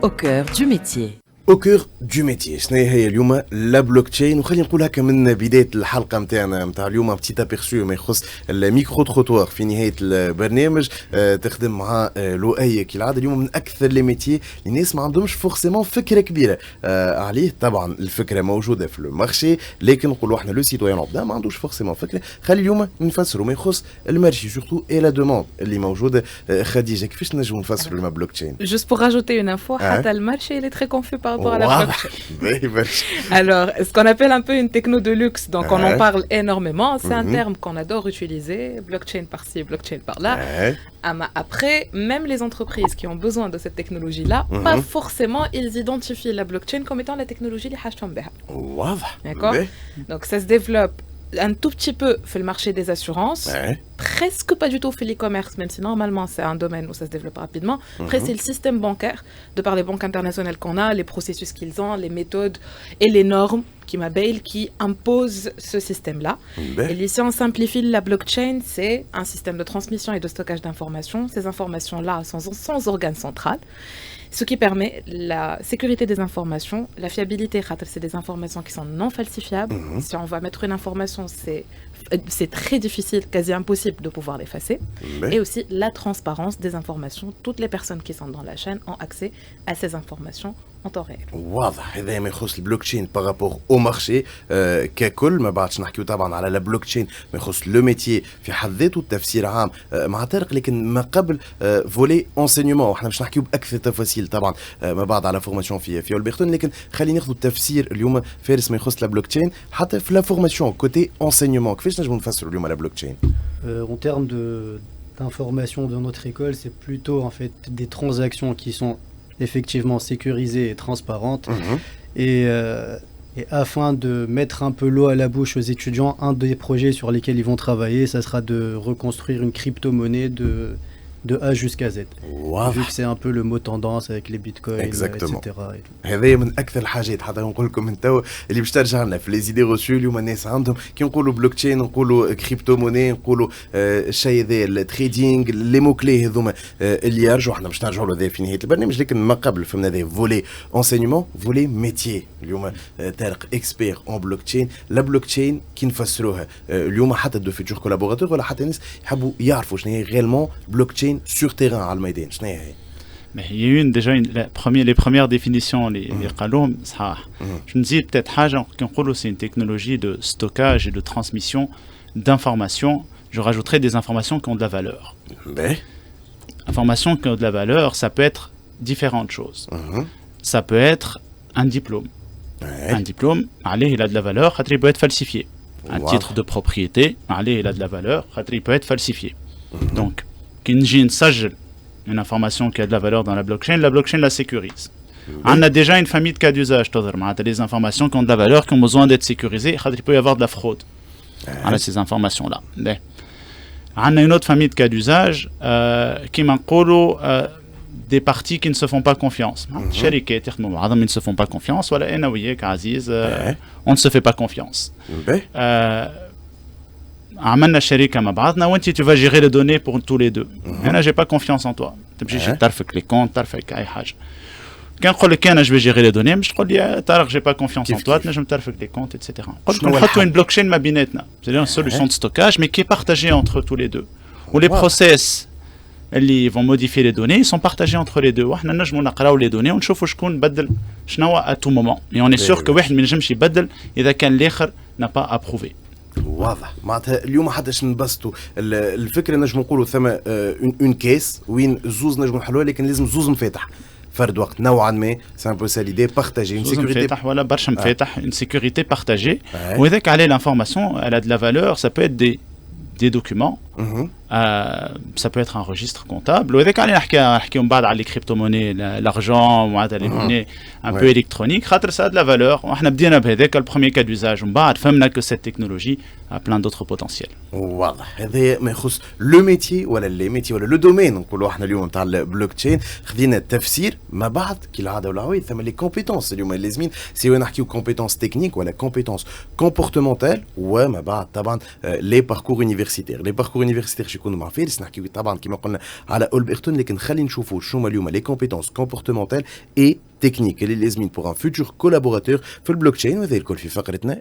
au cœur du métier. au cœur du métier. شنو هي اليوم لا بلوك تشين وخلينا نقول هكا من بدايه الحلقه نتاع اليوم ان بتيت ابيرسو ما يخص الميكرو تروتوار في نهايه البرنامج. تخدم مع لؤي كالعاده اليوم من اكثر لي ميتي اللي الناس ما عندهمش فورسيمون فكره كبيره عليه. طبعا الفكره موجوده في المارشي لكن نقولوا احنا لو سيتويان لامدا ما عندوش فورسيمون فكره. خلي اليوم نفسروا ما يخص المارشي سورتو اي لا دوموند اللي موجوده. خديجه كيفاش نجموا نفسروا الما بلوك تشين؟ Juste pour rajouter une info, le marché il est très confus par rapport à la blockchain. Alors, ce qu'on appelle un peu une techno de luxe, donc on en parle énormément, c'est un terme qu'on adore utiliser, blockchain par-ci, blockchain par-là. Après, même les entreprises qui ont besoin de cette technologie-là, pas forcément, ils identifient la blockchain comme étant la technologie qui est D'accord. Donc ça se développe un tout petit peu fait le marché des assurances, presque pas du tout fait l'e-commerce, même si normalement c'est un domaine où ça se développe rapidement. Après c'est le système bancaire, de par les banques internationales qu'on a, les processus qu'ils ont, les méthodes et les normes qui imposent ce système-là. Et ici on simplifie, la blockchain c'est un système de transmission et de stockage d'informations. Ces informations-là sont sans organe central. Ce qui permet la sécurité des informations, la fiabilité, c'est des informations qui sont non falsifiables. Si on va mettre une information, c'est très difficile, quasi impossible de pouvoir l'effacer. Et aussi la transparence des informations. Toutes les personnes qui sont dans la chaîne ont accès à ces informations en temps réel. واضح. هذا ما يخص البلوكتشين بارابور او مارشي ككل. ما بعدش نحكيو طبعا على البلوكتشين ما يخص لو ميتيي في حد ذاته تفسير عام مع طارق. لكن ما قبل فولي انسينيومون وحنا باش نحكيو باكثر تفاصيل طبعا ما بعد على فورماسيون في اولبرتون. لكن خلينا ناخذ التفسير اليوم فارس ما يخص البلوكتشين حتى في لا فورماسيون كوتي انسينيومون. كيفاش نجموا نفسروا اليوم على البلوكتشين؟ En termes d'information de notre école, c'est plutôt en fait des transactions qui sont effectivement sécurisées et transparentes. Et afin de mettre un peu l'eau à la bouche aux étudiants, un des projets sur lesquels ils vont travailler, ça sera de reconstruire une crypto-monnaie de A jusqu'à Z. Vu que c'est un peu le mot tendance avec les bitcoins, etc. هذا من اكثر الحاجات حتى نقول لكم من توا اللي باش ترجع لنا في لي زيدي روسيو. اليوم الناس عندهم كي نقولوا بلوك تشين نقولوا كريبتو موني نقولوا الشيء ذا التريدينغ لي مو كلي هذوما اللي يرجعوا. احنا باش نرجعوا له في نهايه البرنامج لكن ما قبل فهمنا ذا فولي انسينيومون فولي ميتيي. اليوم طارق اكسبير اون بلوك تشين. لا بلوك تشين كي نفسروها اليوم حتى دو فيتور كولابوراتور ولا حتى ناس يحبوا يعرفوا شنو هي غيلمون بلوك تشين sur terrain على الميدان شنو هي؟ Mais il y a eu les premières définitions les قالوهم صحاح. Je me dis peut-être حاجة كنقولوا c'est une technologie de stockage et de transmission d'informations. Je rajouterai des informations qui ont de la valeur. Informations qui ont de la valeur, ça peut être différentes choses. Ça peut être un diplôme. Un diplôme, allez, il a de la valeur, il peut être falsifié. Un titre de propriété, allez, il a de la valeur, il peut être falsifié. Donc qui نسجل une information qui a de la valeur dans la blockchain la sécurise. On a déjà une famille de cas d'usage, des informations qui ont de la valeur, qui ont besoin d'être sécurisées, il peut y avoir de la fraude à ces informations-là. On a une autre famille de cas d'usage qui m'encourent des parties qui ne se font pas confiance. Ils ne se font pas confiance, on ne se fait pas confiance. عملنا شركه مع بعضنا وانت tu vas gérer les données pour tous les deux. انا j'ai pas confiance en toi. تمشي تعرفك لي كونت تعرفك اي حاجه. كنقول لك انا je vais gérer les données مش تقول لي طارق j'ai pas confiance en toi تنجم تعرفك لي كونت etc. قلت نحطوا une blockchain ما بيناتنا. C'est une solution de stockage mais qui est partagée entre tous les deux. Où les process اللي vont modifier les données ils sont partagés entre les deux. وحنا نجموا نقراو les données ونشوفوا شكون بدل شنو à tout moment. Et on est sûr que واحد ما ينجمش يبدل اذا كان الاخر n'a pas approuvé. واضح. معناتها اليوم حتىش نبسطوا الفكره نجم نقولوا ثم اون كيس وين زوز نجم نحلوها لكن لازم زوز مفاتح فرد وقت نوعا ما سي ان بو سا ليدي بارطاجي اون سيكوريتي مفاتح ولا برشا مفاتح اون سيكوريتي بارطاجي. وهذاك عليه لانفورماسيون elle a de la valeur. Ça peut être des documents. Ça peut être un registre comptable. وهذاك عليه نحكيو من بعد على les crypto-monnaies, l'argent وعلى les monnaies un peu électroniques. خاطر ça a de la valeur. وحنا بدينا بهذاك البروميير كا d'usage ومن بعد فهمنا que cette technologie a plein d'autres potentiels. واضح. هذا ما يخص لو ميتي ولا لي ميتي ولا لو دومين نقولوا احنا اليوم تاع البلوك تشين. خدينا التفسير ما بعد كالعاده والعوايد ثم لي كومبيتونس اليوم لازمين سواء نحكيو كومبيتونس تكنيك ولا كومبيتونس كومبورتمونتال وما بعد طبعا لي باركور يونيفرسيتير لي باركور يونيفرسيتير باش يكونوا مع فارس نحكيو طبعا كما قلنا على اولبرتون لكن خلينا نشوفوا شنو هما اليوم لي كومبيتونس كومبورتمونتال اي تكنيك اللي لازمين بور ان فيوتور كولابوراتور في البلوك تشين وهذا الكل في فقرتنا